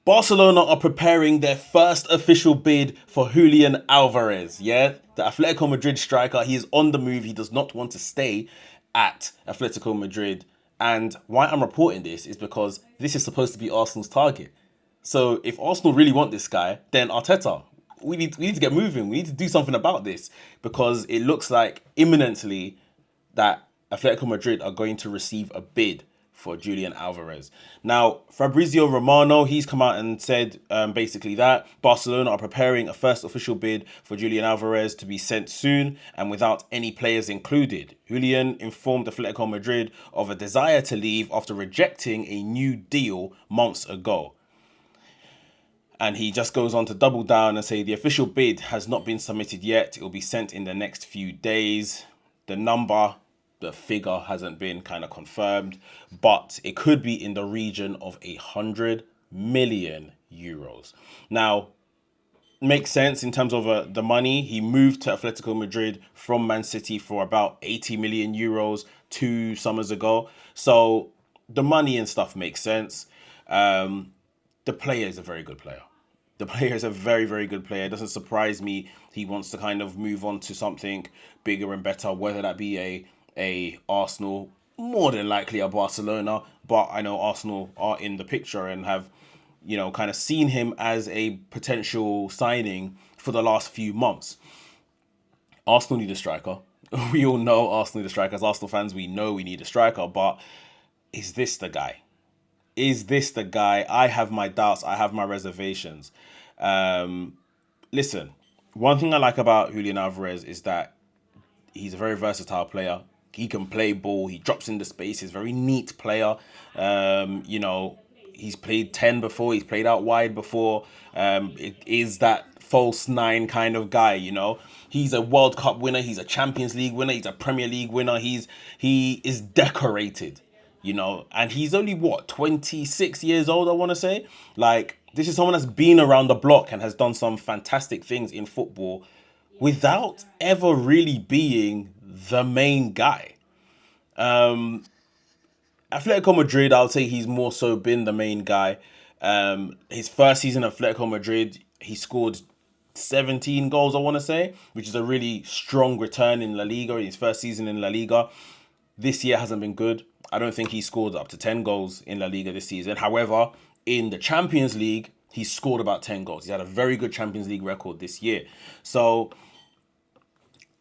Barcelona are preparing their first official bid for Julian Alvarez. Yeah, the Atletico Madrid striker. He is on the move. He does not want to stay at Atletico Madrid. And why I'm reporting this is because this is supposed to be Arsenal's target. So if Arsenal really want this guy, then Arteta, we need to get moving. We need to do something about this because it looks like imminently that Atletico Madrid are going to receive a bid for Julian Alvarez. Now, Fabrizio Romano, he's come out and said basically that Barcelona are preparing a first official bid for Julian Alvarez to be sent soon and without any players included. Julian informed Atletico Madrid of a desire to leave after rejecting a new deal months ago. And he just goes on to double down and say the official bid has not been submitted yet. It will be sent in the next few days. The figure hasn't been kind of confirmed, but it could be in the region of 100 million euros. Now, makes sense in terms of the money. He moved to Atletico Madrid from Man City for about 80 million euros 2 summers ago. So the money and stuff makes sense. The player is a very good player. The player is a very, very good player. It doesn't surprise me he wants to kind of move on to something bigger and better, whether that be a Arsenal, more than likely a Barcelona. But I know Arsenal are in the picture and have, kind of seen him as a potential signing for the last few months. Arsenal need a striker. We all know Arsenal need a striker. As Arsenal fans, we know we need a striker. But is this the guy? Is this the guy? I have my doubts. I have my reservations. Listen, one thing I like about Julian Alvarez is that he's a very versatile player. He can play ball. He drops into space. He's a very neat player. He's played 10 before. He's played out wide before. It is that false nine kind of guy, He's a World Cup winner. He's a Champions League winner. He's a Premier League winner. He is decorated, and he's only 26 years old, I want to say. Like, this is someone that's been around the block and has done some fantastic things in football without ever really being the main guy. Atletico Madrid, I'll say he's more so been the main guy. His first season at Atletico Madrid, he scored 17 goals, I want to say, which is a really strong return in La Liga, in his first season in La Liga. This year hasn't been good. I don't think he scored up to 10 goals in La Liga this season. However, in the Champions League, he scored about 10 goals. He had a very good Champions League record this year. So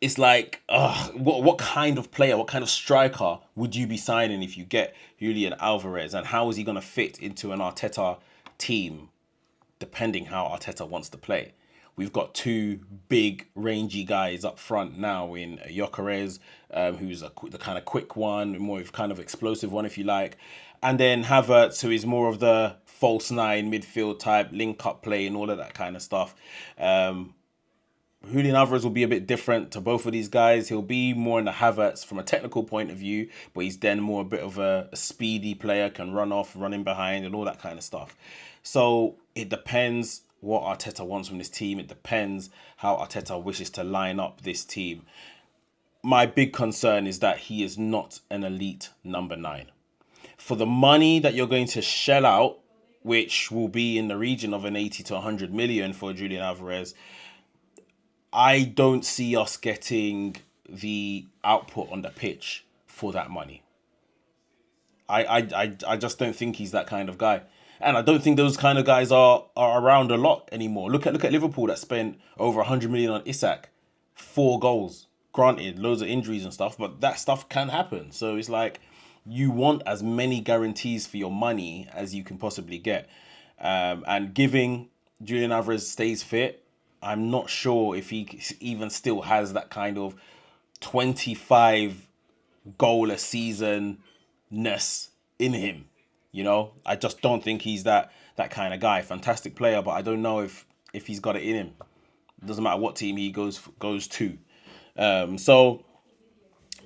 it's like, what kind of player, what kind of striker would you be signing if you get Julian Alvarez? And how is he going to fit into an Arteta team, depending how Arteta wants to play? We've got two big, rangy guys up front now in Gyökeres, who's the kind of quick one, more of kind of explosive one, if you like. And then Havertz, who is more of the false nine, midfield type, link-up play and all of that kind of stuff. Julian Alvarez will be a bit different to both of these guys. He'll be more in the Havertz from a technical point of view, but he's then more a bit of a speedy player, can run off, run in behind and all that kind of stuff. So it depends what Arteta wants from this team. It depends how Arteta wishes to line up this team. My big concern is that he is not an elite number 9. For the money that you're going to shell out, which will be in the region of an 80 to 100 million for Julian Alvarez, I don't see us getting the output on the pitch for that money. I just don't think he's that kind of guy. And I don't think those kind of guys are around a lot anymore. Look at Liverpool that spent over 100 million on Isak. 4 goals. Granted, loads of injuries and stuff, but that stuff can happen. So it's like you want as many guarantees for your money as you can possibly get. And giving Julian Alvarez stays fit, I'm not sure if he even still has that kind of 25 goal a season-ness in him. I just don't think he's that kind of guy. Fantastic player, but I don't know if he's got it in him. It doesn't matter what team he goes to. So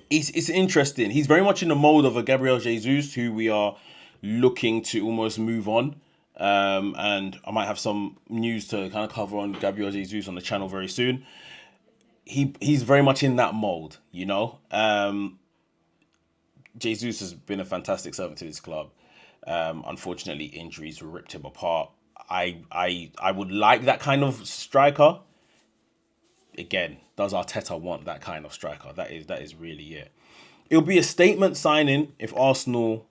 it's interesting. He's very much in the mold of a Gabriel Jesus, who we are looking to almost move on. And I might have some news to kind of cover on Gabriel Jesus on the channel very soon. He's very much in that mold, Jesus has been a fantastic servant to this club. Unfortunately, injuries ripped him apart. I would like that kind of striker. Again, does Arteta want that kind of striker? That is really it. It'll be a statement signing if Arsenal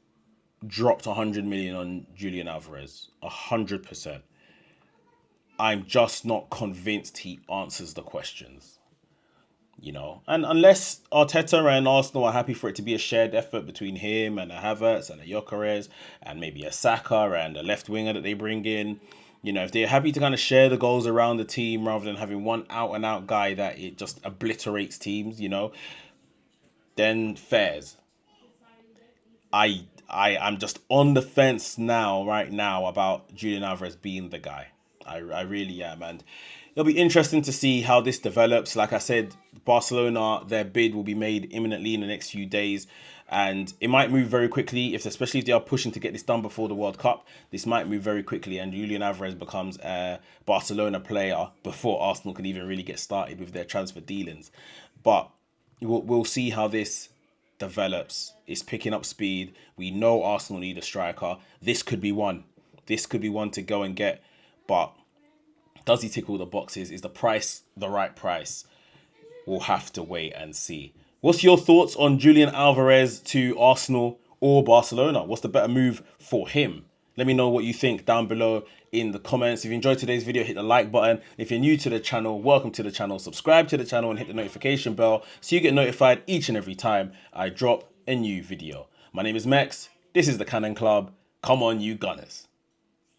dropped 100 million on Julian Alvarez. 100%. I'm just not convinced he answers the questions. And unless Arteta and Arsenal are happy for it to be a shared effort between him and a Havertz and a Gyökeres and maybe a Saka and a left winger that they bring in, if they're happy to kind of share the goals around the team rather than having one out and out guy that it just obliterates teams, then fairs. I'm just on the fence right now about Julian Alvarez being the guy. I really am, and it'll be interesting to see how this develops. Like I said, Barcelona, their bid will be made imminently in the next few days, and it might move very quickly. Especially if they are pushing to get this done before the World Cup, this might move very quickly, and Julian Alvarez becomes a Barcelona player before Arsenal can even really get started with their transfer dealings. But we'll see how this develops. It's picking up speed. We know Arsenal need a striker. This could be one. This could be one to go and get. But does he tick all the boxes? Is the price the right price? We'll have to wait and see. What's your thoughts on Julian Alvarez to Arsenal or Barcelona? What's the better move for him? Let me know what you think down below in the comments. If you enjoyed today's video, hit the like button. If you're new to the channel, welcome to the channel. Subscribe to the channel and hit the notification bell so you get notified each and every time I drop a new video. My name is Mekz. This is the Cannon Club. Come on, you Gunners.